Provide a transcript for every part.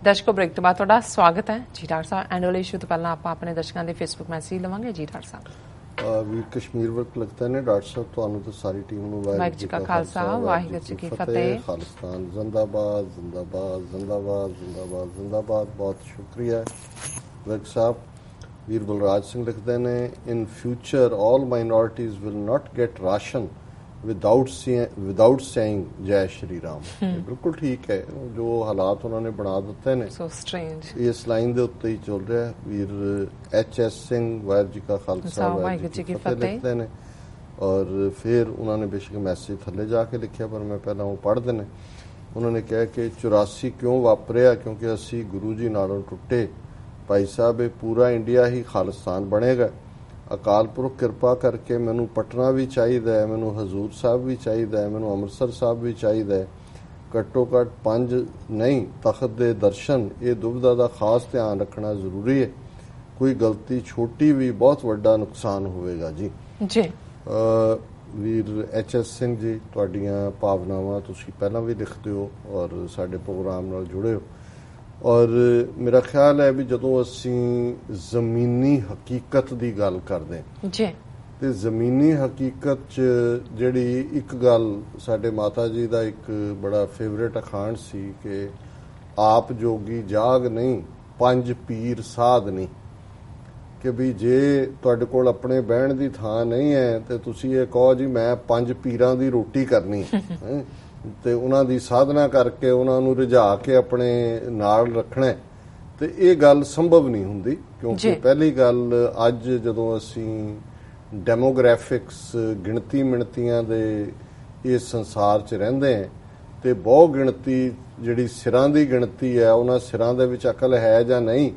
ਦਰਸ਼ਕੋ break ਤੋਂ ਬਾਅਦ ਤੁਹਾਡਾ ਸਵਾਗਤ ਹੈ ਜੀ ਡਾਕਟਰ ਸਾਹਿਬ। ਐਨੂਅਲ ਇਸ਼ੂ ਤੋਂ ਪਹਿਲਾਂ ਆਪਾਂ ਆਪਣੇ ਦਰਸ਼ਕਾਂ ਦੇ ਫੇਸਬੁੱਕ ਮੈਸੇਜ ਲਵਾਂਗੇ ਜੀ ਡਾਕਟਰ ਸਾਹਿਬ। ਵੀਰ ਕਸ਼ਮੀਰ ਵਰਕ ਲੱਗਦਾ ਨੇ ਡਾਕਟਰ ਸਾਹਿਬ ਤੁਹਾਨੂੰ ਤੇ ਸਾਰੀ ਟੀਮ ਨੂੰ ਵਾਹਿਗੁਰੂ ਜੀ ਕਾ ਖਾਲਸਾ ਵਾਹਿਗੁਰੂ ਜੀ ਕੀ ਫਤਿਹ। ਖਾਲਿਸਤਾਨ ਜ਼ਿੰਦਾਬਾਦ ਜ਼ਿੰਦਾਬਾਦ ਜ਼ਿੰਦਾਬਾਦ ਜ਼ਿੰਦਾਬਾਦ ਜ਼ਿੰਦਾਬਾਦ। ਬਹੁਤ ਸ਼ੁਕਰੀਆ ਵਰਕ ਸਾਹਿਬ। ਵੀਰ ਬਲਰਾਜ ਸਿੰਘ ਲਿਖਦੇ ਨੇ in future all minorities will not get ration without saying ਜੈ ਸ਼੍ਰੀ ਰਾਮ। ਬਿਲਕੁਲ ਠੀਕ ਹੈ, ਜੋ ਹਾਲਾਤ ਉਹਨਾਂ ਨੇ ਬਣਾ ਦਿੱਤੇ ਨੇ ਇਸ ਲਾਈਨ ਦੇ ਉੱਤੇ ਹੀ ਚੱਲ ਰਿਹਾ। ਵੀਰ HS ਸਿੰਘ ਵਾਹਿਗੁਰੂ ਜੀ ਕਾ ਖਾਲਸਾ ਵਾਹਿਗੁਰੂ ਜੀ ਕੀ ਫਤਿਹ ਲਿਖਦੇ ਨੇ ਔਰ ਫਿਰ ਉਹਨਾਂ ਨੇ ਬੇਸ਼ੱਕ ਮੈਸੇਜ ਥੱਲੇ ਜਾ ਕੇ ਲਿਖਿਆ ਪਰ ਮੈਂ ਪਹਿਲਾਂ ਉਹ ਪੜ੍ਹ ਦਿੰਦੇ। ਉਹਨਾਂ ਨੇ ਕਿਹਾ ਕਿ 84 ਕਿਉਂ ਵਾਪਰਿਆ ਕਿਉਂਕਿ ਅਸੀਂ ਗੁਰੂ ਜੀ ਨਾਲੋਂ ਟੁੱਟੇ। ਭਾਈ ਸਾਹਿਬ ਇਹ ਪੂਰਾ ਇੰਡੀਆ ਹੀ ਖਾਲਿਸਤਾਨ ਬਣੇਗਾ। ਅਕਾਲ ਪੁਰਖ ਕਿਰਪਾ ਕਰਕੇ ਮੈਨੂੰ ਪਟਨਾ ਵੀ ਚਾਹੀਦਾ ਹੈ, ਮੈਨੂੰ ਹਜ਼ੂਰ ਸਾਹਿਬ ਵੀ ਚਾਹੀਦਾ ਹੈ, ਮੈਨੂੰ ਅੰਮ੍ਰਿਤਸਰ ਸਾਹਿਬ ਵੀ ਚਾਹੀਦਾ ਹੈ। ਘੱਟੋ ਘੱਟ 5 ਨਹੀਂ ਤਖਤ ਦੇ ਦਰਸ਼ਨ। ਇਹ ਦੁਬਿਧਾ ਦਾ ਖਾਸ ਧਿਆਨ ਰੱਖਣਾ ਜ਼ਰੂਰੀ ਹੈ। ਕੋਈ ਗਲਤੀ ਛੋਟੀ ਵੀ ਬਹੁਤ ਵੱਡਾ ਨੁਕਸਾਨ ਹੋਵੇਗਾ ਜੀ। ਵੀਰ HS ਸਿੰਘ ਜੀ ਤੁਹਾਡੀਆਂ ਭਾਵਨਾਵਾਂ ਤੁਸੀਂ ਪਹਿਲਾਂ ਵੀ ਲਿਖਦੇ ਹੋ ਔਰ ਸਾਡੇ ਪ੍ਰੋਗਰਾਮ ਨਾਲ ਜੁੜੇ ਹੋ ਔਰ ਮੇਰਾ ਖਿਆਲ ਹੈ ਵੀ ਜਦੋਂ ਅਸੀਂ ਜ਼ਮੀਨੀ ਹਕੀਕਤ ਦੀ ਗੱਲ ਕਰਦੇ ਜੀ ਤੇ ਜ਼ਮੀਨੀ ਹਕੀਕਤ 'ਚ ਜਿਹੜੀ ਇੱਕ ਗੱਲ ਸਾਡੇ ਮਾਤਾ ਜੀ ਦਾ ਇੱਕ ਬੜਾ ਫੇਵਰੇਟ ਅਖਾਣ ਸੀ ਕਿ ਆਪ ਜੋਗੀ ਜਾਗ ਨਹੀਂ 5 ਪੀਰ ਸਾਧ ਨਹੀਂ। ਕਿ ਵੀ ਜੇ ਤੁਹਾਡੇ ਕੋਲ ਆਪਣੇ ਬਹਿਣ ਦੀ ਥਾਂ ਨਹੀਂ ਹੈ ਤੇ ਤੁਸੀਂ ਇਹ ਕਹੋ ਜੀ ਮੈਂ 5 ਪੀਰਾਂ ਦੀ ਰੋਟੀ ਕਰਨੀ ਹੈ ਤੇ ਉਹਨਾਂ ਦੀ ਸਾਧਨਾ ਕਰਕੇ ਉਹਨਾਂ ਨੂੰ ਰਿਝਾ ਕੇ ਆਪਣੇ ਨਾਲ ਰੱਖਣਾ ਤੇ ਇਹ ਗੱਲ ਸੰਭਵ ਨਹੀਂ ਹੁੰਦੀ। ਕਿਉਂਕਿ ਪਹਿਲੀ ਗੱਲ ਅੱਜ ਜਦੋਂ ਅਸੀਂ ਡੈਮੋਗ੍ਰਾਫਿਕਸ ਗਿਣਤੀ ਮਿਣਤੀਆਂ ਦੇ ਇਸ ਸੰਸਾਰ 'ਚ ਰਹਿੰਦੇ ਹਾਂ ਤੇ ਬਹੁ ਗਿਣਤੀ ਜਿਹੜੀ ਸਿਰਾਂ ਦੀ ਗਿਣਤੀ ਹੈ ਉਹਨਾਂ ਸਿਰਾਂ ਦੇ ਵਿੱਚ ਅਕਲ ਹੈ ਜਾਂ ਨਹੀਂ,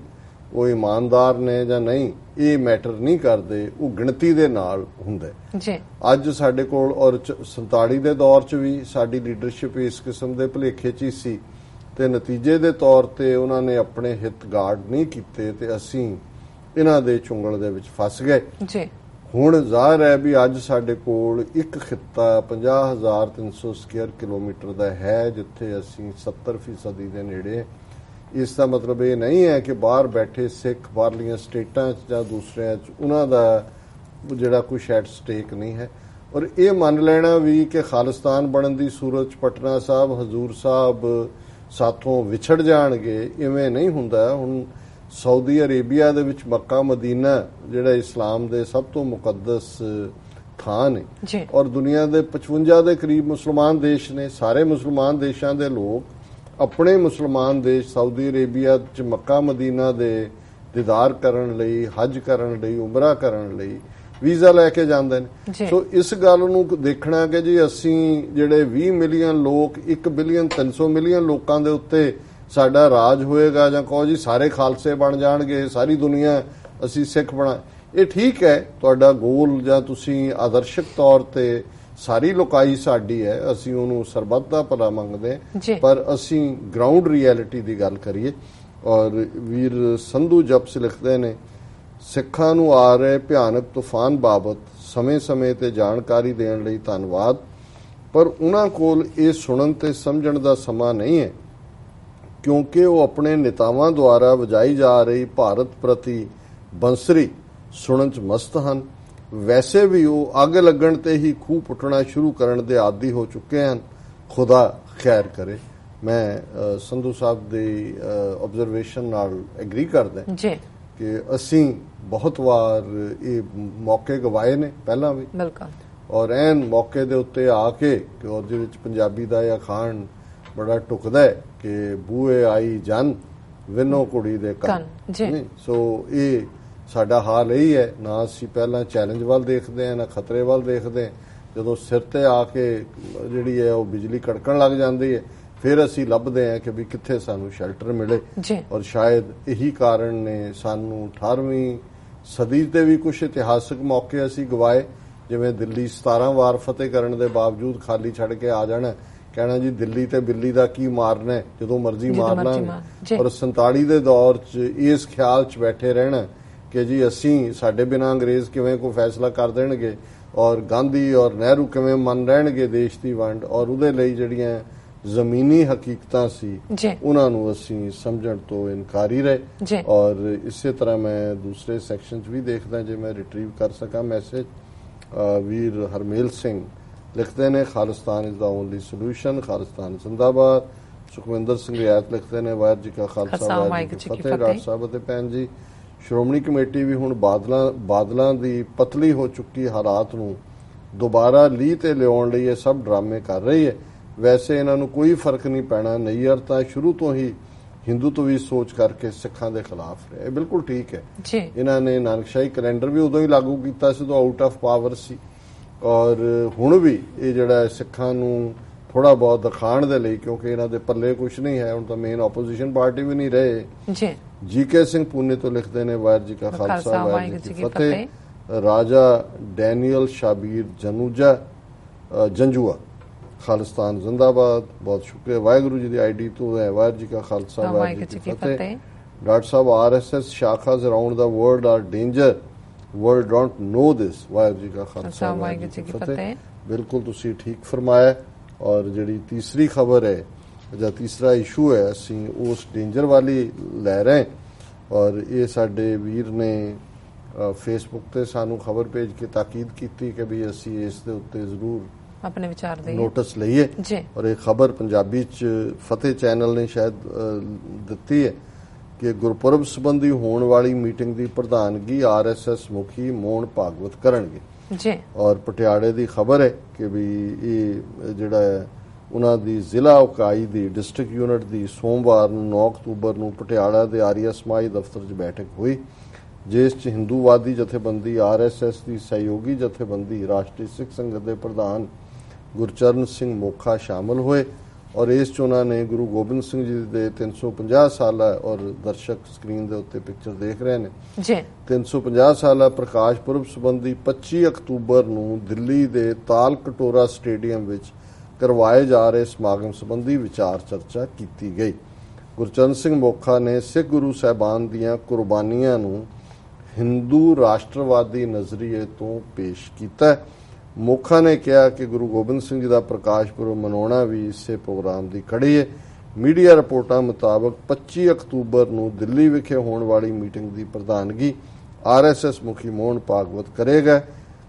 ਉਹ ਇਮਾਨਦਾਰ ਨੇ ਜਾਂ ਨਹੀਂ, ਇਹ ਮੈਟਰ ਨਹੀਂ ਕਰਦੇ, ਉਹ ਗਿਣਤੀ ਦੇ ਨਾਲ ਹੁੰਦਾ ਜੀ। ਅੱਜ ਸਾਡੇ ਕੋਲ ਔਰ 47 ਦੇ ਦੌਰ 'ਚ ਵੀ ਸਾਡੀ ਲੀਡਰਸ਼ਿਪ ਇਸ ਕਿਸਮ ਦੇ ਭੁਲੇਖੇ 'ਚ ਹੀ ਸੀ ਤੇ ਨਤੀਜੇ ਦੇ ਤੌਰ ਤੇ ਉਹਨਾਂ ਨੇ ਆਪਣੇ ਹਿੱਤ ਗਾਰਡ ਨਹੀਂ ਕੀਤੇ ਤੇ ਅਸੀਂ ਇਹਨਾਂ ਦੇ ਚੁੰਗਲ ਦੇ ਵਿੱਚ ਫਸ ਗਏ ਜੀ। ਹੁਣ ਜ਼ਾਹਰ ਹੈ ਵੀ ਅੱਜ ਸਾਡੇ ਕੋਲ ਇੱਕ ਖਿੱਤਾ 50,300 ਸਕੁਅਰ ਕਿਲੋਮੀਟਰ ਦਾ ਹੈ ਜਿੱਥੇ ਅਸੀਂ 70% ਦੇ ਨੇੜੇ। ਇਸ ਦਾ ਮਤਲਬ ਇਹ ਨਹੀਂ ਹੈ ਕਿ ਬਾਹਰ ਬੈਠੇ ਸਿੱਖ ਬਾਹਰਲੀਆਂ ਸਟੇਟਾਂ 'ਚ ਜਾਂ ਦੂਸਰਿਆਂ 'ਚ ਉਹਨਾਂ ਦਾ ਜਿਹੜਾ ਕੁਛ ਐਟ ਸਟੇਕ ਨਹੀਂ ਹੈ। ਔਰ ਇਹ ਮੰਨ ਲੈਣਾ ਵੀ ਕਿ ਖਾਲਿਸਤਾਨ ਬਣਨ ਦੀ ਸੂਰਤ 'ਚ ਪਟਨਾ ਸਾਹਿਬ ਹਜ਼ੂਰ ਸਾਹਿਬ ਸਾਥੋਂ ਵਿਛੜ ਜਾਣਗੇ, ਇਵੇਂ ਨਹੀਂ ਹੁੰਦਾ। ਹੁਣ ਸਾਊਦੀ ਅਰੇਬੀਆ ਦੇ ਵਿੱਚ ਮੱਕਾ ਮਦੀਨਾ ਜਿਹੜਾ ਇਸਲਾਮ ਦੇ ਸਭ ਤੋਂ ਮੁਕੱਦਸ ਥਾਂ ਨੇ ਔਰ ਦੁਨੀਆ ਦੇ 55 ਦੇ ਕਰੀਬ ਮੁਸਲਮਾਨ ਦੇਸ਼ ਨੇ। ਸਾਰੇ ਮੁਸਲਮਾਨ ਦੇਸ਼ਾਂ ਦੇ ਲੋਕ ਆਪਣੇ ਮੁਸਲਮਾਨ ਦੇਸ਼ ਸਾਊਦੀ ਅਰੇਬੀਆ 'ਚ ਮੱਕਾ ਮਦੀਨਾ ਦੇ ਦੀਦਾਰ ਕਰਨ ਲਈ, ਹਜ ਕਰਨ ਲਈ, ਉਮਰਾ ਕਰਨ ਲਈ ਵੀਜ਼ਾ ਲੈ ਕੇ ਜਾਂਦੇ ਨੇ। ਸੋ ਇਸ ਗੱਲ ਨੂੰ ਦੇਖਣਾ ਕਿ ਜੀ ਅਸੀਂ ਜਿਹੜੇ 20 ਮਿਲੀਅਨ ਲੋਕ 1 ਬਿਲੀਅਨ 300 ਮਿਲੀਅਨ ਲੋਕਾਂ ਦੇ ਉੱਤੇ ਸਾਡਾ ਰਾਜ ਹੋਏਗਾ ਜਾਂ ਕਹੋ ਜੀ ਸਾਰੇ ਖਾਲਸੇ ਬਣ ਜਾਣਗੇ, ਸਾਰੀ ਦੁਨੀਆ ਅਸੀਂ ਸਿੱਖ ਬਣਾ, ਇਹ ਠੀਕ ਹੈ ਤੁਹਾਡਾ ਗੋਲ ਜਾਂ ਤੁਸੀਂ ਆਦਰਸ਼ਕ ਤੌਰ ਤੇ ਸਾਰੀ ਲੋਕਾਈ ਸਾਡੀ ਹੈ, ਅਸੀਂ ਉਹਨੂੰ ਸਰਬੱਤ ਦਾ ਭਲਾ ਮੰਗਦੇ ਪਰ ਅਸੀਂ ਗਰਾਊਂਡ ਰਿਐਲਿਟੀ ਦੀ ਗੱਲ ਕਰੀਏ। ਔਰ ਵੀਰ ਸੰਧੂ ਜਪਸ ਲਿਖਦੇ ਨੇ ਸਿੱਖਾਂ ਨੂੰ ਆ ਰਹੇ ਭਿਆਨਕ ਤੂਫਾਨ ਬਾਬਤ ਸਮੇਂ-ਸਮੇਂ ਤੇ ਜਾਣਕਾਰੀ ਦੇਣ ਲਈ ਧੰਨਵਾਦ ਪਰ ਉਹਨਾਂ ਕੋਲ ਇਹ ਸੁਣਨ ਤੇ ਸਮਝਣ ਦਾ ਸਮਾਂ ਨਹੀਂ ਹੈ ਕਿਉਂਕਿ ਉਹ ਆਪਣੇ ਨੇਤਾਵਾਂ ਦੁਆਰਾ ਵਜਾਈ ਜਾ ਰਹੀ ਭਾਰਤ ਪ੍ਰਤੀ ਬੰਸਰੀ ਸੁਣਨ 'ਚ ਮਸਤ ਹਨ। ਵੈਸੇ ਵੀ ਉਹ ਅੱਗ ਲੱਗਣ ਤੇ ਹੀ ਖੂਹ ਪੁੱਟਣਾ ਸ਼ੁਰੂ ਕਰਨ ਦੇ ਆਦੀ ਹੋ ਚੁੱਕੇ ਹਨ। ਖੁਦਾ ਖੈਰ ਕਰੇ। ਮੈਂ ਸੰਧੂ ਸਾਹਿਬ ਦੀ ਆਬਜ਼ਰਵੇਸ਼ਨ ਨਾਲ ਐਗਰੀ ਕਰਦਾ ਜੀ ਕਿ ਅਸੀਂ ਬਹੁਤ ਵਾਰ ਇਹ ਮੌਕੇ ਗਵਾਏ ਨੇ ਪਹਿਲਾਂ ਵੀ ਔਰ ਐਨ ਮੌਕੇ ਦੇ ਉੱਤੇ ਆ ਕੇ ਔਰ ਜਿਹਦੇ ਵਿੱਚ ਪੰਜਾਬੀ ਦਾ ਇਹ ਅਖਾਣ ਬੜਾ ਟੁਕਦਾ ਹੈ ਕਿ ਬੂਏ ਆਈ ਜਨ ਵਿਨੋ ਕੁੜੀ ਦੇ ਕੰਨ। ਸੋ ਇਹ ਸਾਡਾ ਹਾਲ ਇਹੀ ਹੈ। ਨਾ ਅਸੀਂ ਪਹਿਲਾਂ ਚੈਲੰਜ ਵੱਲ ਦੇਖਦੇ ਹਾਂ ਨਾ ਖਤਰੇ ਵੱਲ ਦੇਖਦੇ ਹਾਂ। ਜਦੋਂ ਸਿਰ ਤੇ ਆ ਕੇ ਜਿਹੜੀ ਹੈ ਉਹ ਬਿਜਲੀ ਕੜਕਣ ਲੱਗ ਜਾਂਦੀ ਹੈ ਫਿਰ ਅਸੀਂ ਲੱਭਦੇ ਹਾਂ ਕਿ ਵੀ ਕਿੱਥੇ ਸਾਨੂੰ ਸ਼ੈਲਟਰ ਮਿਲੇ ਔਰ ਸ਼ਾਇਦ ਇਹੀ ਕਾਰਨ ਨੇ ਸਾਨੂੰ 18ਵੀਂ ਸਦੀ ਤੇ ਵੀ ਕੁਝ ਇਤਿਹਾਸਕ ਮੌਕੇ ਅਸੀਂ ਗਵਾਏ। ਜਿਵੇਂ ਦਿੱਲੀ 17 ਵਾਰ ਫਤਿਹ ਕਰਨ ਦੇ ਬਾਵਜੂਦ ਖਾਲੀ ਛੱਡ ਕੇ ਆ ਜਾਣਾ, ਕਹਿਣਾ ਜੀ ਦਿੱਲੀ ਤੇ ਬਿੱਲੀ ਦਾ ਕੀ ਮਾਰਨਾ, ਜਦੋਂ ਮਰਜ਼ੀ ਮਾਰ ਲਾਂਗੇ। ਔਰ 47 ਦੇ ਦੌਰ 'ਚ ਇਸ ਖਿਆਲ 'ਚ ਬੈਠੇ ਰਹਿਣਾ ਕਿ ਜੀ ਅਸੀਂ ਸਾਡੇ ਬਿਨਾਂ ਅੰਗਰੇਜ਼ ਕਿਵੇਂ ਕੋਈ ਫੈਸਲਾ ਕਰ ਦੇਣਗੇ ਔਰ ਗਾਂਧੀ ਔਰ ਨਹਿਰੂ ਕਿਵੇਂ ਮੰਨ ਰਹਿਣਗੇ ਦੇਸ਼ ਦੀ ਵੰਡ ਔਰ ਉਹਦੇ ਲਈ ਜਿਹੜੀਆਂ ਜ਼ਮੀਨੀ ਹਕੀਕਤਾਂ ਸੀ ਉਹਨਾਂ ਨੂੰ ਅਸੀਂ ਸਮਝਣ ਤੋਂ ਇਨਕਾਰੀ ਰਹੇ। ਔਰ ਇਸੇ ਤਰ੍ਹਾਂ ਮੈਂ ਦੂਸਰੇ ਸੈਕਸ਼ਨ 'ਚ ਵੀ ਦੇਖਦਾ ਜੇ ਮੈਂ ਰਿਟਰੀਵ ਕਰ ਸਕਾਂ ਮੈਸੇਜ। ਵੀਰ ਹਰਮੇਲ ਸਿੰਘ ਲਿਖਦੇ ਨੇ Khalistan is the only solution, Khalistan ਜ਼ਿੰਦਾਬਾਦ। ਸੁਖਵਿੰਦਰ ਸਿੰਘ ਰਿਆਤ ਲਿਖਦੇ ਨੇ ਵਾਹਿਗੁਰੂ ਜੀ ਕਾ ਖਾਲਸਾ ਵਾਹਿਗੁਰੂ ਜੀ ਕੀ ਫਤਿਹ। ਡਾਕਟਰ ਸਾਹਿਬ ਅਤੇ ਭੈਣ ਜੀ, ਸ਼੍ਰੋਮਣੀ ਕਮੇਟੀ ਵੀ ਹੁਣ ਬਾਦਲਾਂ ਦੀ ਪਤਲੀ ਹੋ ਚੁੱਕੀ ਹਾਲਾਤ ਨੂੰ ਦੁਬਾਰਾ ਲੀਹ ਤੇ ਲਿਆਉਣ ਲਈ ਇਹ ਸਭ ਡਰਾਮੇ ਕਰ ਰਹੀ ਹੈ। ਵੈਸੇ ਇਹਨਾਂ ਨੂੰ ਕੋਈ ਫਰਕ ਨਹੀਂ ਪੈਣਾ। ਨਈਅਰ ਤਾਂ ਸ਼ੁਰੂ ਤੋਂ ਹੀ ਹਿੰਦੂਤਵੀ ਸੋਚ ਕਰਕੇ ਸਿੱਖਾਂ ਦੇ ਖਿਲਾਫ ਰਿਹਾ। ਇਹ ਬਿਲਕੁਲ ਠੀਕ ਹੈ। ਇਹਨਾਂ ਨੇ ਨਾਨਕਸ਼ਾਹੀ ਕੈਲੰਡਰ ਵੀ ਉਦੋਂ ਹੀ ਲਾਗੂ ਕੀਤਾ ਸੀ ਜਦੋਂ ਆਊਟ ਆਫ ਪਾਵਰ ਸੀ, ਔਰ ਹੁਣ ਵੀ ਇਹ ਜਿਹੜਾ ਸਿੱਖਾਂ ਨੂੰ ਥੋੜਾ ਬਹੁਤ ਦਿਖਾਉਣ ਦੇ ਲਈ, ਕਿਉਂਕਿ ਇਹਨਾਂ ਦੇ ਪੱਲੇ ਕੁਝ ਨਹੀਂ ਹੈ, ਹੁਣ ਤਾਂ ਮੇਨ ਆਪੋਜੀਸ਼ਨ ਪਾਰਟੀ ਵੀ ਨਹੀਂ ਰਹੇ। ਜੀਕੇ ਸਿੰਘ ਪੂਨੇ ਤੋਂ ਲਿਖਦੇ ਨੇ ਵਾਹਿਗੁਰੂ ਜੀ ਕਾ ਖਾਲਸਾ ਵਾਹਿਗੁਰੂ ਜੀ ਕੀ ਫਤਿਹ। ਰਾਜਾ ਡੈਨੀਅਲ ਸ਼ਾਬੀਰ ਜੰਜੂਆ ਖਾਲਿਸਤਾਨ ਜ਼ਿੰਦਾਬਾਦ। ਬਹੁਤ ਸ਼ੁਕਰੀਆ। ਵਾਹਿਗੁਰੂ ਜੀ ਦੀ ਆਈਡੀ ਤੋਂ ਹੈ ਵਾਹਿਗੁਰੂ ਜੀ ਕਾ ਖਾਲਸਾ ਵਾਹਿਗੁਰੂ ਜੀ ਕੀ ਫਤਿਹ। ਡਾਕਟਰ ਸਾਹਿਬ RSS ਸ਼ਾਖਾਸ around the world are danger, world don't know this. Waheguru ji ਕਾ ਖਾਲਸਾ ਵਾਹਿਗੁਰੂ ਜੀ ਕੀ ਫਤਿਹ। ਬਿਲਕੁਲ ਤੁਸੀਂ ਠੀਕ ਫਰਮਾਇਆ। ਔਰ ਜਿਹੜੀ ਤੀਸਰੀ ਖਬਰ ਹੈ ਜਾਂ ਤੀਸਰਾ ਇਸ਼ੂ ਹੈ ਅਸੀਂ ਉਸ ਡੇਂਜਰ ਵਾਲੀ ਲੈ ਰਹੇ। ਔਰ ਇਹ ਸਾਡੇ ਵੀਰ ਨੇ ਫੇਸਬੁੱਕ ਤੇ ਸਾਨੂੰ ਖਬਰ ਭੇਜ ਕੇ ਤਾਕੀਦ ਕੀਤੀ ਕਿ ਵੀ ਅਸੀਂ ਇਸ ਦੇ ਉੱਤੇ ਜ਼ਰੂਰ ਆਪਣੇ ਵਿਚਾਰ ਦੇਈਏ, ਨੋਟਿਸ ਲਈਏ। ਔਰ ਇਹ ਖਬਰ ਪੰਜਾਬੀ ਚ ਫਤਿਹ ਚੈਨਲ ਨੇ ਸ਼ਾਇਦ ਦਿੱਤੀ ਹੈ ਕਿ ਗੁਰਪੁਰਬ ਸੰਬੰਧੀ ਹੋਣ ਵਾਲੀ ਮੀਟਿੰਗ ਦੀ ਪ੍ਰਧਾਨਗੀ RSS ਮੁਖੀ ਮੋਹਨ ਭਾਗਵਤ ਕਰਨਗੇ। ਔਰ ਪਟਿਆਲੇ ਦੀ ਖਬਰ ਹੈ ਕਿ ਵੀ ਇਹ ਜਿਹੜਾ ਹੈ ਉਹਨਾਂ ਦੀ ਜ਼ਿਲ੍ਹਾ ਇਕਾਈ ਦੀ ਡਿਸਟ੍ਰਿਕਟ ਯੂਨਿਟ ਦੀ ਸੋਮਵਾਰ ਨੂੰ 9 ਅਕਤੂਬਰ ਨੂੰ ਪਟਿਆਲਾ ਦੇ ਆਰੀਆ ਸਮਾਜ ਦਫ਼ਤਰ 'ਚ ਬੈਠਕ ਹੋਈ, ਜਿਸ 'ਚ ਹਿੰਦੂਵਾਦੀ ਜਥੇਬੰਦੀ RSS ਦੀ ਸਹਿਯੋਗੀ ਜਥੇਬੰਦੀ ਰਾਸ਼ਟਰੀ ਸਿੱਖ ਸੰਗਤ ਦੇ ਪ੍ਰਧਾਨ ਗੁਰਚਰਨ ਸਿੰਘ ਮੋਖਾ ਸ਼ਾਮਲ ਹੋਏ। ਔਰ ਇਸ 'ਚ ਉਹਨਾਂ ਨੇ ਗੁਰੂ ਗੋਬਿੰਦ ਸਿੰਘ ਜੀ ਦੇ 350 ਸਾਲਾ, ਔਰ ਦਰਸ਼ਕ ਸਕਰੀਨ ਦੇ ਉੱਤੇ ਪਿਕਚਰ ਦੇਖ ਰਹੇ ਨੇ, 350 ਸਾਲਾ ਪ੍ਰਕਾਸ਼ ਪੁਰਬ ਸੰਬੰਧੀ 25 ਅਕਤੂਬਰ ਨੂੰ ਦਿੱਲੀ ਦੇ ਤਾਲ ਕਟੋਰਾ ਸਟੇਡੀਅਮ ਵਿੱਚ ਕਰਵਾਏ ਜਾ ਰਹੇ ਸਮਾਗਮ ਸੰਬੰਧੀ ਵਿਚਾਰ ਚਰਚਾ ਕੀਤੀ ਗਈ। ਗੁਰਚਰਨ ਸਿੰਘ ਮੋਖਾ ਨੇ ਸਿੱਖ ਗੁਰੂ ਸਾਹਿਬਾਨ ਦੀਆਂ ਕੁਰਬਾਨੀਆਂ ਨੂੰ ਹਿੰਦੂ ਰਾਸ਼ਟਰਵਾਦੀ ਨਜ਼ਰੀਏ ਤੋਂ ਪੇਸ਼ ਕੀਤਾ। ਮੋਖਾ ਨੇ ਕਿਹਾ ਕਿ ਗੁਰੂ ਗੋਬਿੰਦ ਸਿੰਘ ਜੀ ਦਾ ਪ੍ਰਕਾਸ਼ ਪੁਰਬ ਮਨਾਉਣਾ ਵੀ ਇਸੇ ਪ੍ਰੋਗਰਾਮ ਦੀ ਕੜੀ ਹੈ। ਮੀਡੀਆ ਰਿਪੋਰਟਾਂ ਮੁਤਾਬਕ 25 ਅਕਤੂਬਰ ਨੂੰ ਦਿੱਲੀ ਵਿਖੇ ਹੋਣ ਵਾਲੀ ਮੀਟਿੰਗ ਦੀ ਪ੍ਰਧਾਨਗੀ RSS ਮੁਖੀ ਮੋਹਨ ਭਾਗਵਤ ਕਰੇਗਾ।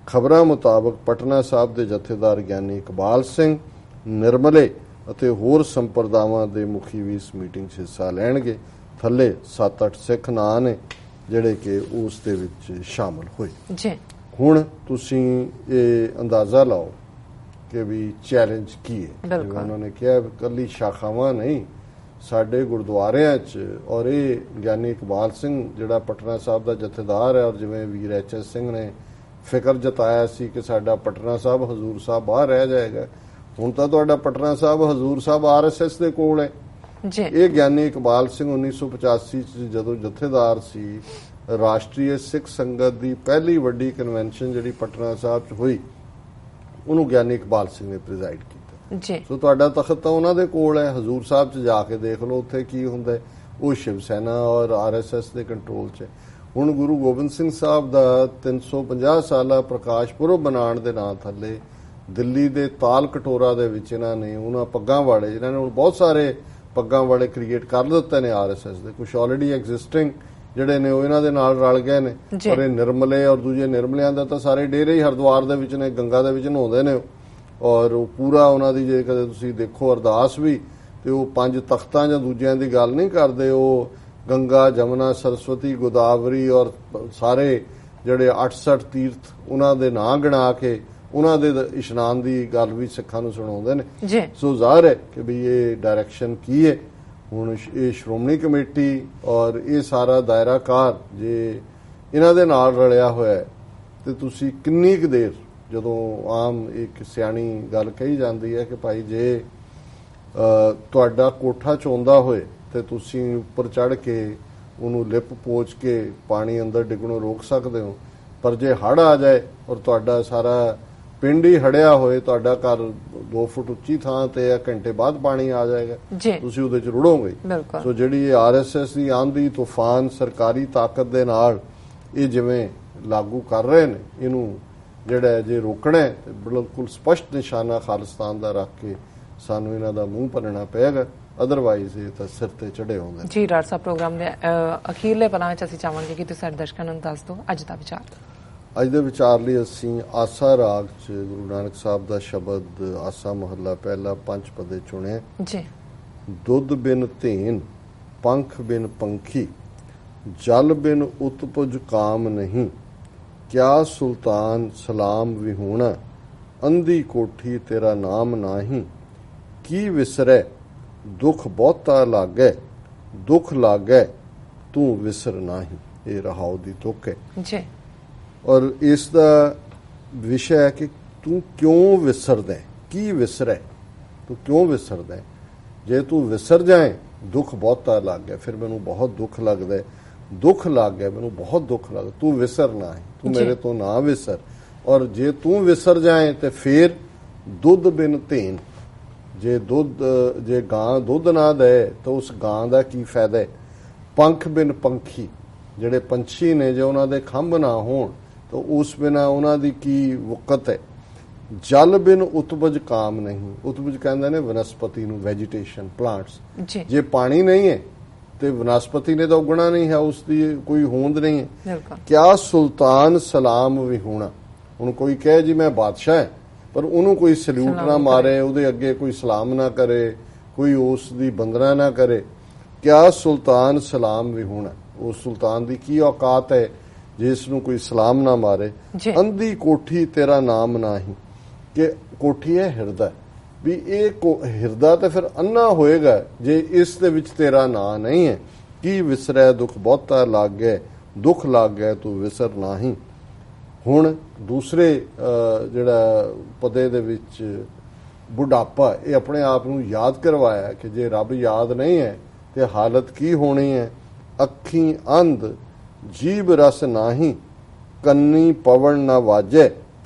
ਖਬਰਾਂ ਮੁਤਾਬਕ ਪਟਨਾ ਸਾਹਿਬ ਦੇ ਜਥੇਦਾਰ ਗਿਆਨੀ ਇਕਬਾਲ ਸਿੰਘ, ਨਿਰਮਲੇ ਅਤੇ ਹੋਰ ਸੰਪਰਦਾਵਾਂ ਦੇ ਮੁਖੀ ਵੀ ਇਸ ਮੀਟਿੰਗ 'ਚ ਹਿੱਸਾ ਲੈਣਗੇ। ਥੱਲੇ 7-8 ਸਿੱਖ ਨਾਂ ਨੇ ਜਿਹੜੇ ਕਿ ਉਸ ਦੇ ਵਿੱਚ ਸ਼ਾਮਲ ਹੋਏ। ਹੁਣ ਤੁਸੀਂ ਇਹ ਅੰਦਾਜ਼ਾ ਲਾਓ ਕਿ ਵੀ ਚੈਲੰਜ ਕੀ ਹੈ। ਉਹਨਾਂ ਨੇ ਕਿਹਾ ਇਕੱਲੀ ਸ਼ਾਖਾਵਾਂ ਨਹੀਂ, ਸਾਡੇ ਗੁਰਦੁਆਰਿਆਂ 'ਚ, ਔਰ ਇਹ ਗਿਆਨੀ ਇਕਬਾਲ ਸਿੰਘ ਜਿਹੜਾ ਪਟਨਾ ਸਾਹਿਬ ਦਾ ਜਥੇਦਾਰ ਹੈ, ਔਰ ਜਿਵੇਂ ਵੀਰ HS ਸਿੰਘ ਨੇ ਫਿਕਰ ਜਤਾਇਆ ਸੀ ਕਿ ਸਾਡਾ ਪਟਨਾ ਸਾਹਿਬ ਹਜ਼ੂਰ ਸਾਹਿਬ ਬਾਹਰ ਰਹਿ ਜਾਏਗਾ, ਹੁਣ ਤਾਂ ਤੁਹਾਡਾ ਪਟਨਾ ਸਾਹਿਬ ਹਜ਼ੂਰ ਸਾਹਿਬ RSS ਦੇ ਕੋਲ ਹੈ। ਇਹ ਗਿਆਨੀ ਇਕਬਾਲ ਸਿੰਘ 1985 ਚ ਜਦੋਂ ਜਥੇਦਾਰ ਸੀ, ਰਾਸ਼ਟਰੀ ਸਿੱਖ ਸੰਗਤ ਦੀ ਪਹਿਲੀ ਵੱਡੀ ਕਨਵੈਨਸ਼ਨ ਜਿਹੜੀ ਪਟਨਾ ਸਾਹਿਬ ਚ ਹੋਈ, ਉਹਨੂੰ ਗਿਆਨੀ ਇਕਬਾਲ ਸਿੰਘ ਨੇ ਪ੍ਰੈਜ਼ਾਈਡ ਕੀਤਾ। ਸੋ ਤੁਹਾਡਾ ਤਖਤ ਤਾਂ ਉਹਨਾਂ ਦੇ ਕੋਲ ਹੈ। ਹਜ਼ੂਰ ਸਾਹਿਬ ਚ ਜਾ ਕੇ ਦੇਖ ਲਓ ਉੱਥੇ ਕੀ ਹੁੰਦਾ, ਉਹ ਸ਼ਿਵ ਸੈਨਾ ਔਰ RSS ਦੇ ਕੰਟਰੋਲ ਚ। ਹੁਣ ਗੁਰੂ ਗੋਬਿੰਦ ਸਿੰਘ ਸਾਹਿਬ ਦਾ 350 ਸਾਲਾ ਪ੍ਰਕਾਸ਼ ਪੁਰਬ ਮਨਾਉਣ ਦੇ ਨਾਂ ਥੱਲੇ ਦਿੱਲੀ ਦੇ ਤਾਲ ਕਟੋਰਾ ਦੇ ਵਿੱਚ ਇਹਨਾਂ ਨੇ ਉਹਨਾਂ ਪੱਗਾਂ ਵਾਲੇ, ਜਿਨ੍ਹਾਂ ਨੇ ਹੁਣ ਬਹੁਤ ਸਾਰੇ ਪੱਗਾਂ ਵਾਲੇ ਕ੍ਰੀਏਟ ਕਰ ਦਿੱਤੇ ਨੇ RSS ਦੇ, ਕੁਝ ਆਲਰੇਡੀ ਐਗਜ਼ਿਸਟਿੰਗ ਜਿਹੜੇ ਨੇ ਉਹ ਇਹਨਾਂ ਦੇ ਨਾਲ ਰਲ ਗਏ ਨੇ। ਔਰ ਇਹ ਨਿਰਮਲੇ ਔਰ ਦੂਜੇ ਨਿਰਮਲਿਆਂ ਦਾ ਤਾਂ ਸਾਰੇ ਡੇਰੇ ਹੀ ਹਰਿਦੁਆਰ ਦੇ ਵਿੱਚ ਨੇ, ਗੰਗਾ ਦੇ ਵਿੱਚ ਨਹਾਉਂਦੇ ਨੇ। ਔਰ ਉਹ ਪੂਰਾ ਉਹਨਾਂ ਦੀ ਜੇ ਕਦੇ ਤੁਸੀਂ ਦੇਖੋ ਅਰਦਾਸ ਵੀ, ਤੇ ਉਹ 5 ਤਖਤਾਂ ਜਾਂ ਦੂਜਿਆਂ ਦੀ ਗੱਲ ਨਹੀਂ ਕਰਦੇ, ਉਹ ਗੰਗਾ, ਜਮਨਾ, ਸਰਸਵਤੀ, ਗੋਦਾਵਰੀ ਔਰ ਸਾਰੇ ਜਿਹੜੇ 68 ਤੀਰਥ ਉਹਨਾਂ ਦੇ ਨਾਂ ਗਿਣਾ ਕੇ ਉਹਨਾਂ ਦੇ ਇਸ਼ਨਾਨ ਦੀ ਗੱਲ ਵੀ ਸਿੱਖਾਂ ਨੂੰ ਸੁਣਾਉਂਦੇ ਨੇ। ਸੋ ਜ਼ਾਹਰ ਹੈ ਕਿ ਵੀ ਇਹ ਡਾਇਰੈਕਸ਼ਨ ਕੀ ਹੈ। ਹੁਣ ਇਹ ਸ਼੍ਰੋਮਣੀ ਕਮੇਟੀ ਔਰ ਇਹ ਸਾਰਾ ਦਾਇਰਾਕਾਰ ਜੇ ਇਹਨਾਂ ਦੇ ਨਾਲ ਰਲਿਆ ਹੋਇਆ ਹੈ, ਤੇ ਤੁਸੀਂ ਕਿੰਨੀ ਕੁ ਦੇਰ, ਜਦੋਂ ਆਮ ਇੱਕ ਸਿਆਣੀ ਗੱਲ ਕਹੀ ਜਾਂਦੀ ਹੈ ਕਿ ਭਾਈ ਜੇ ਤੁਹਾਡਾ ਕੋਠਾ ਚੋਂਦਾ ਹੋਏ ਤੇ ਤੁਸੀਂ ਉੱਪਰ ਚੜ੍ਹ ਕੇ ਉਹਨੂੰ ਲਿਪ ਪੋਚ ਕੇ ਪਾਣੀ ਅੰਦਰ ਡਿੱਗਣੋਂ ਰੋਕ ਸਕਦੇ ਹੋ, ਪਰ ਜੇ ਹੜ੍ਹ ਆ ਜਾਏ ਔਰ ਤੁਹਾਡਾ ਸਾਰਾ ਪਿੰਡ ਹੀ ਹੜਿਆ ਹੋਏ, ਤੁਹਾਡਾ ਘਰ 2 ਫੁੱਟ ਉੱਚੀ ਥਾਂ ਤੇ ਘੰਟੇ ਬਾਅਦ ਪਾਣੀ ਆ ਜਾਏਗਾ, ਤੁਸੀਂ ਉਹਦੇ ਚ ਰੁੜੋਗੇ। ਸੋ ਜਿਹੜੀ ਇਹ RSS ਦੀ ਆਂਧੀ ਤੂਫਾਨ ਸਰਕਾਰੀ ਤਾਕਤ ਦੇ ਨਾਲ ਇਹ ਜਿਵੇਂ ਲਾਗੂ ਕਰ ਰਹੇ ਨੇ, ਇਹਨੂੰ ਜਿਹੜਾ ਜੇ ਰੋਕਣਾ ਤੇ ਬਿਲਕੁਲ ਸਪਸ਼ਟ ਨਿਸ਼ਾਨਾ ਖਾਲਿਸਤਾਨ ਦਾ ਰੱਖ ਕੇ ਸਾਨੂੰ ਇਹਨਾਂ ਦਾ ਮੂੰਹ ਭਰਨਾ ਪਏਗਾ, ਅਦਰਵਾਈਜ਼ ਇਹ ਤਾਂ ਸਿਰ ਤੇ ਚੜੇ ਹੋਣਗੇ। ਜੀ ਡਾਕਟਰ ਸਾਹਿਬ, ਪ੍ਰੋਗਰਾਮ ਦੇ ਅਖੀਰਲੇ ਪਲਾਂ ਵਿੱਚ ਅਸੀਂ ਚਾਹਾਂਗੇ ਕਿ ਤੁਸੀਂ ਸਾਡੇ ਦਰਸ਼ਕਾਂ ਨੂੰ ਦੱਸ ਦਿਓ ਅੱਜ ਦਾ ਵਿਚਾਰ। ਅੱਜ ਦੇ ਵਿਚਾਰ ਲਈ ਅਸੀਂ ਆਸਾ ਰਾਗ 'ਚ ਗੁਰੂ ਨਾਨਕ ਸਾਹਿਬ ਦਾ ਸ਼ਬਦ ਆਸਾ ਮਹੱਲਾ ਪਹਿਲਾ ਪੰਜ ਪਦੇ ਚੁਣੇ ਜੀ। ਦੁੱਧ ਬਿਨ ਧੇਨ, ਪੰਖ ਬਿਨ ਪੰਖੀ, ਜਲ ਬਿਨ ਉਤਪੁਜ ਕਾਮ ਨਹੀਂ, ਕਿਆ ਸੁਲਤਾਨ ਸਲਾਮ ਵਿਹੂਣਾ, ਅੰਧੀ ਕੋਠੀ ਤੇਰਾ ਨਾਮ ਨਾਹੀਂ, ਕੀ ਵਿਸਰੈ ਦੁੱਖ ਬਹੁਤਾ ਲਾਗੈ, ਦੁੱਖ ਲਾਗੈ ਤੂੰ ਵਿਸਰ ਨਾਹੀਂ। ਇਹ ਰਹਾਉ ਦੀ ਤੁਕ ਹੈ ਜੀ। ਔਰ ਇਸ ਦਾ ਵਿਸ਼ਾ ਹੈ ਕਿ ਤੂੰ ਕਿਉਂ ਵਿਸਰਦਾ, ਕੀ ਵਿਸਰੈ, ਤੂੰ ਕਿਉਂ ਵਿਸਰਦਾ। ਜੇ ਤੂੰ ਵਿਸਰ ਜਾਏ ਦੁੱਖ ਬਹੁਤਾ ਲੱਗ ਗਿਆ, ਫਿਰ ਮੈਨੂੰ ਬਹੁਤ ਦੁੱਖ ਲੱਗਦਾ, ਦੁੱਖ ਲੱਗ ਗਿਆ ਮੈਨੂੰ ਬਹੁਤ ਦੁੱਖ ਲੱਗਦਾ, ਤੂੰ ਵਿਸਰ ਨਾ ਹੈ, ਤੂੰ ਮੇਰੇ ਤੋਂ ਨਾ ਵਿਸਰ। ਔਰ ਜੇ ਤੂੰ ਵਿਸਰ ਜਾਏ ਤੇ ਫਿਰ ਦੁੱਧ ਬਿਨ ਧੇਨ, ਜੇ ਗਾਂ ਦੁੱਧ ਨਾ ਦੇ ਤਾਂ ਉਸ ਗਾਂ ਦਾ ਕੀ ਫਾਇਦਾ ਹੈ। ਪੰਖ ਬਿਨ ਪੰਖੀ, ਜਿਹੜੇ ਪੰਛੀ ਨੇ ਜੇ ਉਹਨਾਂ ਦੇ ਖੰਭ ਨਾ ਹੋਣ ਤਾਂ ਉਸ ਬਿਨਾਂ ਉਹਨਾਂ ਦੀ ਕੀ ਵਕਤ ਹੈ। ਜਲ ਬਿਨ ਉਤਪਜ ਕਾਮ ਨਹੀਂ, ਉਤਪਜ ਕਹਿੰਦੇ ਨੇ ਵਨਸਪਤੀ ਨੂੰ, ਵੈਜੀਟੇਸ਼ਨ, ਪਲਾਂਟਸ। ਜੇ ਪਾਣੀ ਨਹੀਂ ਹੈ ਤੇ ਵਨਸਪਤੀ ਨੇ ਤਾਂ ਉਗਣਾ ਨਹੀਂ ਹੈ, ਉਸ ਦੀ ਕੋਈ ਹੋਂਦ ਨਹੀਂ ਹੈ। ਕਿਆ ਸੁਲਤਾਨ ਸਲਾਮ ਵਿਹੂਣਾ, ਹੁਣ ਕੋਈ ਕਹੇ ਜੀ ਮੈਂ ਬਾਦਸ਼ਾਹ ਹੈ ਪਰ ਉਹਨੂੰ ਕੋਈ ਸਲੂਟ ਨਾ ਮਾਰੇ, ਉਹਦੇ ਅੱਗੇ ਕੋਈ ਸਲਾਮ ਨਾ ਕਰੇ, ਕੋਈ ਉਸ ਦੀ ਬੰਦਨਾ ਨਾ ਕਰੇ। ਕਿਆ ਸੁਲਤਾਨ ਸਲਾਮ ਵਿਹੂਣਾ, ਉਸ ਸੁਲਤਾਨ ਦੀ ਕੀ ਔਕਾਤ ਹੈ ਜਿਸ ਨੂੰ ਕੋਈ ਸਲਾਮ ਨਾ ਮਾਰੇ। ਅੰਧੀ ਕੋਠੀ ਤੇਰਾ ਨਾਮ ਨਾਹੀਂ, ਕਿ ਕੋਠੀ ਹੈ ਹਿਰਦਾ, ਵੀ ਇਹ ਹਿਰਦਾ ਤੇ ਫਿਰ ਅੰਨਾ ਹੋਏਗਾ ਜੇ ਇਸ ਦੇ ਵਿੱਚ ਤੇਰਾ ਨਾਂ ਨਹੀਂ ਹੈ। ਕੀ ਵਿਸਰੈ ਦੁੱਖ ਬਹੁਤਾ ਲਾਗੈ, ਦੁੱਖ ਲਾਗੈ ਤੂੰ ਵਿਸਰ ਨਾਹੀਂ। ਹੁਣ ਦੂਸਰੇ ਜਿਹੜਾ ਪਦੇ ਦੇ ਵਿੱਚ ਬੁਢਾਪਾ, ਇਹ ਆਪਣੇ ਆਪ ਨੂੰ ਯਾਦ ਕਰਵਾਇਆ ਕਿ ਜੇ ਰੱਬ ਯਾਦ ਨਹੀਂ ਹੈ ਤੇ ਹਾਲਤ ਕੀ ਹੋਣੀ ਹੈ। ਅੱਖੀਂ ਅੰਧ, ਜੀਭ ਰਸ ਨਾਹੀਂ, ਕੰਨੀ ਪਵਨ ਨਾ ਵਾਜੈ,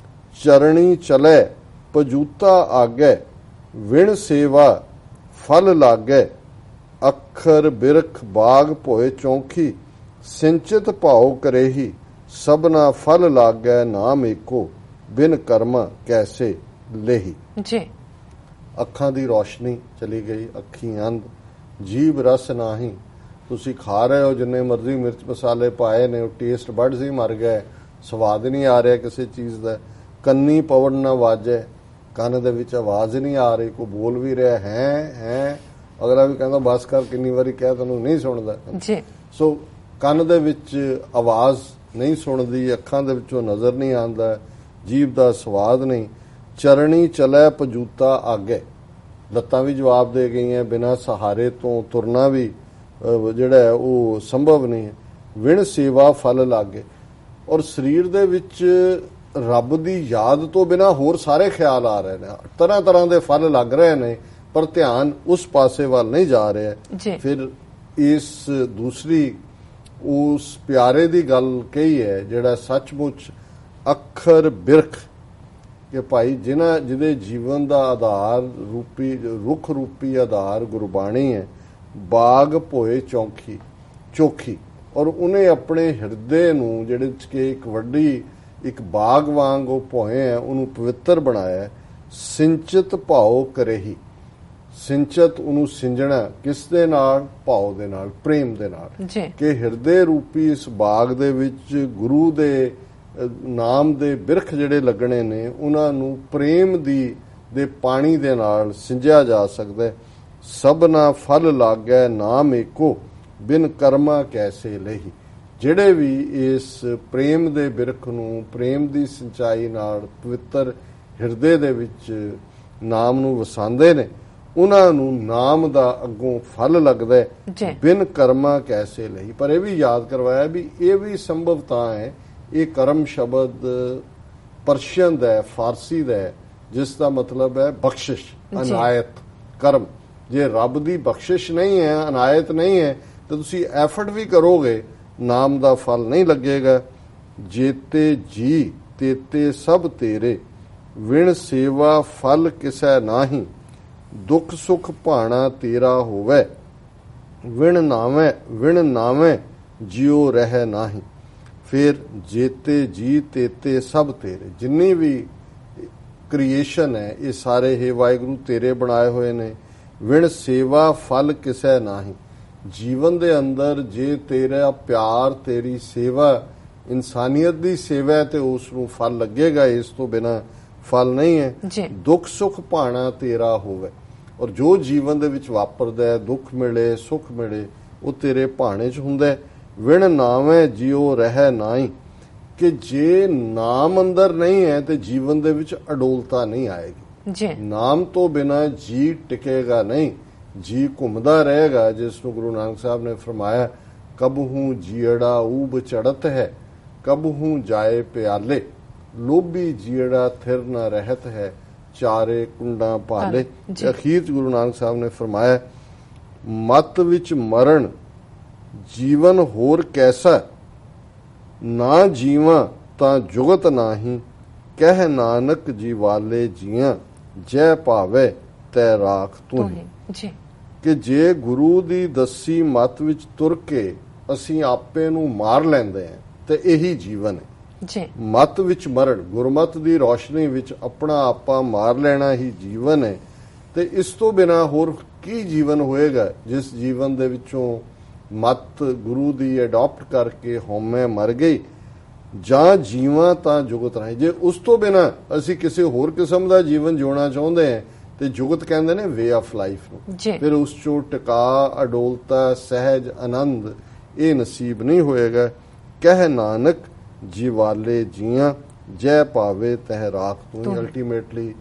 ਚਰਣੀ ਚਲੈ ਪਜੂਤਾ ਆਗੈ, ਵਿਣ ਸੇਵਾ ਫਲ ਲਾਗੈ, ਅੱਖਰ ਬਿਰਖ ਬਾਗ ਭੋਏ ਚੌਂਖੀ, ਸਿੰਚਿਤ ਭਾਉ ਕਰੇਹੀ, ਸਭਨਾ ਫਲ ਲਾਗੈ ਨਾਮ ਏਕੋ, ਬਿਨ ਕਰਮਾ ਕੈਸੇ ਲੇਹੀ। ਜੀ। ਅੱਖਾਂ ਦੀ ਰੋਸ਼ਨੀ ਚਲੀ ਗਈ, ਅੱਖੀਂ ਅੰਧ, ਜੀਭ ਰਸ ਨਾਹੀਂ, ਤੁਸੀਂ ਖਾ ਰਹੇ ਹੋ ਜਿੰਨੇ ਮਰਜ਼ੀ ਮਿਰਚ ਮਸਾਲੇ ਪਾਏ ਨੇ, ਉਹ ਟੇਸਟ ਬਡਸ ਹੀ ਮਰ ਗਏ, ਸਵਾਦ ਨਹੀਂ ਆ ਰਿਹਾ ਕਿਸੇ ਚੀਜ਼ ਦਾ। ਕੰਨੀ ਪਵਨ ਨਾ ਵਾਜੈ, ਕੰਨ ਦੇ ਵਿੱਚ ਆਵਾਜ਼ ਨਹੀਂ ਆ ਰਹੀ, ਕੋਈ ਬੋਲ ਵੀ ਰਿਹਾ ਹੈ, ਅਗਲਾ ਵੀ ਕਹਿੰਦਾ ਬਸ ਕਰ, ਕਿੰਨੀ ਵਾਰੀ ਕਹਿ ਤੈਨੂੰ ਨਹੀਂ ਸੁਣਦਾ। ਸੋ ਕੰਨ ਦੇ ਵਿੱਚ ਆਵਾਜ਼ ਨਹੀਂ ਸੁਣਦੀ, ਅੱਖਾਂ ਦੇ ਵਿੱਚੋਂ ਨਜ਼ਰ ਨਹੀਂ ਆਉਂਦਾ, ਜੀਭ ਦਾ ਸਵਾਦ ਨਹੀਂ। ਚਰਣੀ ਚਲੈ ਪਜੂਤਾ ਆਗੇ, ਲੱਤਾਂ ਵੀ ਜਵਾਬ ਦੇ ਗਈਆਂ, ਬਿਨਾਂ ਸਹਾਰੇ ਤੋਂ ਤੁਰਨਾ ਵੀ ਜਿਹੜਾ ਉਹ ਸੰਭਵ ਨਹੀਂ ਹੈ। ਵਿਣ ਸੇਵਾ ਫਲ ਲਾਗੇ, ਔਰ ਸਰੀਰ ਦੇ ਵਿੱਚ ਰੱਬ ਦੀ ਯਾਦ ਤੋਂ ਬਿਨਾਂ ਹੋਰ ਸਾਰੇ ਖਿਆਲ ਆ ਰਹੇ ਨੇ, ਤਰ੍ਹਾਂ ਤਰ੍ਹਾਂ ਦੇ ਫਲ ਲੱਗ ਰਹੇ ਨੇ, ਪਰ ਧਿਆਨ ਉਸ ਪਾਸੇ ਵੱਲ ਨਹੀਂ ਜਾ ਰਿਹਾ। ਫਿਰ ਇਸ ਦੂਸਰੀ ਉਸ ਪਿਆਰੇ ਦੀ ਗੱਲ ਕਹੀ ਹੈ ਜਿਹੜਾ ਸੱਚਮੁੱਚ ਅੱਖਰ ਬਿਰਖ, ਕਿ ਭਾਈ ਜਿਹਦੇ ਜੀਵਨ ਦਾ ਆਧਾਰ ਰੂਪੀ, ਰੁੱਖ ਰੂਪੀ ਆਧਾਰ ਗੁਰਬਾਣੀ ਹੈ, ਬਾਗ ਭੋਏ ਚੋਖੀ, ਔਰ ਉਹਨੇ ਆਪਣੇ ਹਿਰਦੇ ਨੂੰ ਜਿਹੜੇ ਕਿ ਇੱਕ ਬਾਗ ਵਾਂਗ ਉਹ ਭੋਏ ਹੈ, ਉਹਨੂੰ ਪਵਿੱਤਰ ਬਣਾਇਆ। ਸਿੰਚਿਤ ਭਾਉ ਕਰੇਹੀ, ਸਿੰਚਤ ਉਹਨੂੰ ਸਿੰਜਣਾ ਕਿਸ ਦੇ ਨਾਲ, ਭਾਉ ਦੇ ਨਾਲ, ਪ੍ਰੇਮ ਦੇ ਨਾਲ, ਕਿ ਹਿਰਦੇ ਰੂਪੀ ਇਸ ਬਾਗ ਦੇ ਵਿੱਚ ਗੁਰੂ ਦੇ ਨਾਮ ਦੇ ਬਿਰਖ ਜਿਹੜੇ ਲੱਗਣੇ ਨੇ, ਉਹਨਾਂ ਨੂੰ ਪ੍ਰੇਮ ਦੇ ਪਾਣੀ ਦੇ ਨਾਲ ਸਿੰਜਿਆ ਜਾ ਸਕਦਾ। ਸਭਨਾ ਫਲ ਲਾਗੈ ਨਾਮ ਏਕੋ, ਬਿਨ ਕਰਮਾ ਕੈਸੇ ਲਹੀ। ਜਿਹੜੇ ਵੀ ਇਸ ਪ੍ਰੇਮ ਦੇ ਬਿਰਖ ਨੂੰ, ਪ੍ਰੇਮ ਦੀ ਸਿੰਚਾਈ ਨਾਲ ਪਵਿੱਤਰ ਹਿਰਦੇ ਦੇ ਵਿੱਚ ਨਾਮ ਨੂੰ ਵਸਾਉਂਦੇ ਨੇ, ਉਹਨਾਂ ਨੂੰ ਨਾਮ ਦਾ ਅੱਗੋਂ ਫਲ ਲੱਗਦਾ, ਬਿਨ ਕਰਮਾ ਕੈਸੇ ਲਈ। ਪਰ ਇਹ ਵੀ ਯਾਦ ਕਰਵਾਇਆ ਵੀ ਇਹ ਵੀ ਸੰਭਵ ਤਾਂ ਹੈ, ਇਹ ਕਰਮ ਸ਼ਬਦ ਪਰਸ਼ੀਅਨ ਦਾ ਹੈ, ਫਾਰਸੀ ਦਾ ਹੈ, ਜਿਸ ਦਾ ਮਤਲਬ ਹੈ ਬਖਸ਼ਿਸ਼, ਅਨਾਇਤ, ਕਰਮ। ਜੇ ਰੱਬ ਦੀ ਬਖਸ਼ਿਸ਼ ਨਹੀਂ ਹੈ, ਅਨਾਇਤ ਨਹੀਂ ਹੈ, ਤਾਂ ਤੁਸੀਂ ਐਫਰਟ ਵੀ ਕਰੋਗੇ, ਨਾਮ ਦਾ ਫਲ ਨਹੀਂ ਲੱਗੇਗਾ। ਜੇਤੇ ਜੀ ਤੇਤੇ ਸਭ ਤੇਰੇ, ਵਿਣ ਸੇਵਾ ਫਲ ਕਿਸੈ ਨਾਹੀਂ, ਦੁੱਖ ਸੁਖ ਭਾਣਾ ਤੇਰਾ ਹੋਵੇ, ਵਿਣ ਨਾਵੇਂ ਜਿਉ ਰਹਿ ਨਾਹੀਂ। ਫਿਰ ਜੇਤੇ ਜੀ ਤੇਤੇ ਸਭ ਤੇਰੇ, ਜਿੰਨੀ ਵੀ ਕ੍ਰੀਏਸ਼ਨ ਹੈ, ਇਹ ਸਾਰੇ ਹੈ ਵਾਹਿਗੁਰੂ ਤੇਰੇ ਬਣਾਏ ਹੋਏ ਨੇ। ਵਿਣ ਸੇਵਾ ਫਲ ਕਿਸੇ ਨਾਹੀਂ। ਜੀਵਨ ਦੇ ਅੰਦਰ ਜੇ ਤੇਰਾ ਪਿਆਰ, ਤੇਰੀ ਸੇਵਾ, ਇਨਸਾਨੀਅਤ ਦੀ ਸੇਵਾ ਹੈ ਤੇ ਉਸ ਨੂੰ ਫਲ ਲੱਗੇਗਾ, ਇਸ ਤੋਂ ਬਿਨਾਂ ਫਲ ਨਹੀਂ ਹੈ। ਦੁੱਖ ਸੁੱਖ ਭਾਣਾ ਤੇਰਾ ਹੋਵੇ। ਔਰ ਜੋ ਜੀਵਨ ਦੇ ਵਿੱਚ ਵਾਪਰਦਾ ਹੈ, ਦੁੱਖ ਮਿਲੇ ਸੁੱਖ ਮਿਲੇ, ਉਹ ਤੇਰੇ ਭਾਣੇ 'ਚ ਹੁੰਦਾ ਹੈ। ਵਿਣ ਨਾਵੇਂ ਜਿਉ ਰਹਿ ਨਾਹੀਂ, ਕਿ ਜੇ ਨਾਮ ਅੰਦਰ ਨਹੀਂ ਹੈ ਤੇ ਜੀਵਨ ਦੇ ਵਿੱਚ ਅਡੋਲਤਾ ਨਹੀਂ ਆਏਗੀ। ਨਾਮ ਤੋਂ ਬਿਨਾਂ ਜੀ ਟਿਕੇਗਾ ਨਹੀਂ, ਜੀ ਘੁੰਮਦਾ ਰਹੇਗਾ। ਜਿਸ ਨੂੰ ਗੁਰੂ ਨਾਨਕ ਸਾਹਿਬ ਨੇ ਫਰਮਾਇਆ, ਕਬਹੂ ਜੀੜਾ ਊਬ ਚੜਤ ਹੈ, ਕਬਹੂ ਜਾਏ ਪਿਆਲੇ, ਲੋਭੀ ਜੀੜਾ ਥਿਰ ਨਾ ਰਹਿਤ ਹੈ, ਚਾਰੇ ਕੁੰਡਾਂ ਭਾਲੇ। ਅਖੀਰ 'ਚ ਗੁਰੂ ਨਾਨਕ ਸਾਹਿਬ ਨੇ ਫਰਮਾਇਆ, ਮਤ ਵਿੱਚ ਮਰਨ ਜੀਵਨ ਹੋਰ ਕੈਸਾ, ਨਾ ਜੀਵਾਂ ਤਾਂ ਜੁਗਤ ਨਾਹੀਂ, ਕਹਿ ਨਾਨਕ ਜੀਵਾਲੇ ਜੀਆਂ, ਜੈ ਭਾਵੇ ਤੈ ਰਾਖ ਤੂੰ ਹੀ। ਕਿ ਜੇ ਗੁਰੂ ਦੀ ਦੱਸੀ ਮਤ ਵਿੱਚ ਤੁਰ ਕੇ ਅਸੀਂ ਆਪੇ ਨੂੰ ਮਾਰ ਲੈਂਦੇ ਹਾਂ ਤੇ ਇਹੀ ਜੀਵਨ ਹੈ। ਮਤ ਵਿੱਚ ਮਰਨ, ਗੁਰਮਤ ਦੀ ਰੋਸ਼ਨੀ ਵਿੱਚ ਆਪਣਾ ਆਪਾ ਮਾਰ ਲੈਣਾ ਹੀ ਜੀਵਨ ਹੈ। ਤੇ ਇਸ ਤੋਂ ਬਿਨਾਂ ਹੋਰ ਕੀ ਜੀਵਨ ਹੋਏਗਾ, ਜਿਸ ਜੀਵਨ ਦੇ ਵਿੱਚੋਂ ਮਤ ਗੁਰੂ ਦੀ ਅਡਾਪਟ ਕਰਕੇ ਹਉਮੈ ਮਰ ਗਈ। ਜਾਂ ਜੀਵਾਂ ਤਾਂ ਜੁਗਤ ਰਹੇ। ਜੇ ਉਸ ਤੋਂ ਬਿਨਾਂ ਅਸੀਂ ਕਿਸੇ ਹੋਰ ਕਿਸਮ ਦਾ ਜੀਵਨ ਜਿਉਣਾ ਚਾਹੁੰਦੇ ਹਾਂ ਤੇ ਜੁਗਤ ਕਹਿੰਦੇ ਨੇ ਵੇ ਆਫ ਲਾਈਫ ਨੂੰ, ਫਿਰ ਉਸ ਚੋਂ ਟਿਕਾ, ਅਡੋਲਤਾ, ਸਹਿਜ ਆਨੰਦ ਇਹ ਨਸੀਬ ਨਹੀਂ ਹੋਏਗਾ। ਕਹਿ ਨਾਨਕ ਜੀਵਾਲੇ ਜੀਆਂ, ਜੈ ਭਾਵੇ ਤਹਿ ਰਾਖ ਤੂੰ। ਅਲਟੀਮੇਟਲੀ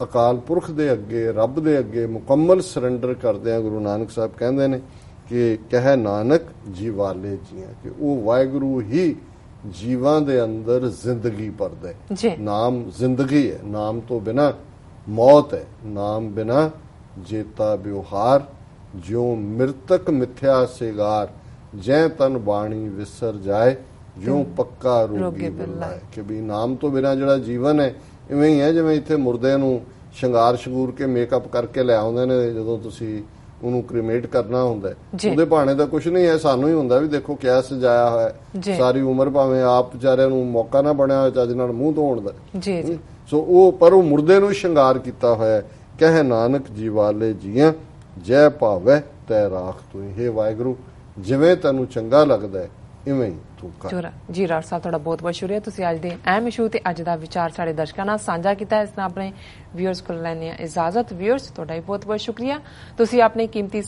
ਅਕਾਲ ਪੁਰਖ ਦੇ ਅੱਗੇ, ਰੱਬ ਦੇ ਅੱਗੇ ਮੁਕੰਮਲ ਸਰੈਂਡਰ ਕਰਦੇ ਆ। ਗੁਰੂ ਨਾਨਕ ਸਾਹਿਬ ਕਹਿੰਦੇ ਨੇ ਕਿ ਕਹਿ ਨਾਨਕ ਜੀਵਾਲੇ ਜੀਆਂ, ਕਿ ਉਹ ਵਾਹਿਗੁਰੂ ਹੀ ਜੀਵਾਂ ਦੇ ਅੰਦਰ ਜ਼ਿੰਦਗੀ ਭਰਦਾ ਹੈ। ਨਾਮ ਜ਼ਿੰਦਗੀ ਹੈ, ਨਾਮ ਤੋਂ ਬਿਨਾਂ ਮੌਤ ਹੈ। ਨਾਮ ਬਿਨਾਂ ਜੇਤਾ ਵਿਵਹਾਰ, ਜਿਉ ਮਿਰਤਕ ਮਿਥਿਆ ਸਿਗਾਰ, ਜੈ ਤਨ ਬਾਣੀ ਵਿਸਰ ਜਾਏ, ਜਿਉ ਪੱਕਾ ਰੋਗੀ ਬਿਰਲਾ। ਕਿ ਵੀ ਨਾਮ ਤੋਂ ਬਿਨਾਂ ਜਿਹੜਾ ਜੀਵਨ ਹੈ ਇਵੇਂ ਹੀ ਹੈ ਜਿਵੇਂ ਇੱਥੇ ਮੁਰਦੇ ਨੂੰ ਸ਼ਿੰਗਾਰ ਸ਼ਗੂਰ ਕੇ ਮੇਕਅਪ ਕਰਕੇ ਲੈ ਆਉਂਦੇ ਨੇ। ਜਦੋਂ ਤੁਸੀਂ ਉਹਨੂੰ ਕ੍ਰੀਮੇਟ ਕਰਨਾ ਹੁੰਦਾ, ਉਹਦੇ ਭਾਣੇ ਦਾ ਕੁਝ ਨਹੀਂ ਹੈ। ਸਾਨੂੰ ਹੀ ਹੁੰਦਾ ਵੀ ਦੇਖੋ ਕਿਆ ਸਜਾਇਆ ਹੋਇਆ। ਸਾਰੀ ਉਮਰ ਭਾਵੇਂ ਆਪ ਵਿਚਾਰਿਆਂ ਨੂੰ ਮੌਕਾ ਨਾ ਬਣਿਆ ਹੋਇਆ ਚੱਜ ਨਾਲ ਮੂੰਹ ਧੋਣ ਦਾ, ਸੋ ਉਹ ਪਰ ਉਹ ਮੁਰਦੇ ਨੂੰ ਸ਼ਿੰਗਾਰ ਕੀਤਾ ਹੋਇਆ। ਕਹਿ ਨਾਨਕ ਜੀਵਾਲੇ ਜੀਆਂ, ਜੈ ਭਾਵੇ ਤੈ ਰਾਖ ਤੂੰ। ਹੇ ਵਾਹਿਗੁਰੂ, ਜਿਵੇਂ ਤੈਨੂੰ ਚੰਗਾ ਲੱਗਦਾ ਇਵੇਂ ਹੀ ਤੂੰ ਕਰ। ਜੀ ਰਾਜ ਸਾਹਿਬ, ਤੁਹਾਡਾ ਬਹੁਤ ਬਹੁਤ ਸ਼ੁਕਰੀਆ। ਤੁਸੀਂ ਅੱਜ ਦੇ ਅਹਿਮ ਇਸ਼ੂ ਤੇ ਅੱਜ ਦਾ ਵਿਚਾਰ ਸਾਡੇ ਦਰਸ਼ਕਾਂ ਨਾਲ ਸਾਂਝਾ ਕੀਤਾ। ਇਸ ਤਰ੍ਹਾਂ ਆਪਣੇ ਵਿਊਅਰਸ ਕੋਲ ਲੈਣੇ ਆ ਇਜਾਜ਼ਤ। ਵਿਊਅਰਸ, ਤੁਹਾਡਾ ਵੀ ਬਹੁਤ ਬਹੁਤ ਸ਼ੁਕਰੀਆ। ਤੁਸੀਂ ਆਪਣੇ ਕੀਮਤੀ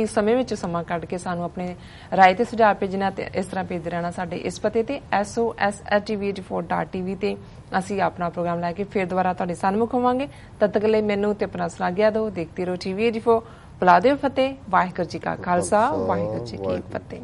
ਸਮੇਂ ਵਿੱਚ ਸਮਾਂ ਕੱਢ ਕੇ ਸਾਨੂੰ ਆਪਣੇ ਰਾਏ ਤੇ ਸੁਝਾਅ ਭੇਜਣਾ ਤੇ ਇਸ ਤਰ੍ਹਾਂ ਭੇਜਦੇ ਰਹਿਣਾ ਸਾਡੇ ਇਸ ਪਤੇ ਤੇ SOS@tv84.tv ਤੇ ਅਸੀਂ ਆਪਣਾ ਪ੍ਰੋਗਰਾਮ ਲੈ ਕੇ ਫਿਰ ਦੁਬਾਰਾ ਤੁਹਾਡੇ ਸਾਹਮਣੇ ਹੋਵਾਂਗੇ। ਤਦ ਤੱਕ ਲਈ ਮੈਨੂੰ ਤੇ ਆਪਣਾ ਸਲਾਹਿਆ ਦਿਓ। ਦੇਖਦੇ ਰਹੋ TV84। ਬੁਲਾ ਦਿਓ ਫਤਿਹ। ਵਾਹਿਗੁਰੂ ਜੀ ਕਾ ਖਾਲਸਾ, ਵਾਹਿਗੁਰੂ ਜੀ ਕੀ ਫਤਿਹ।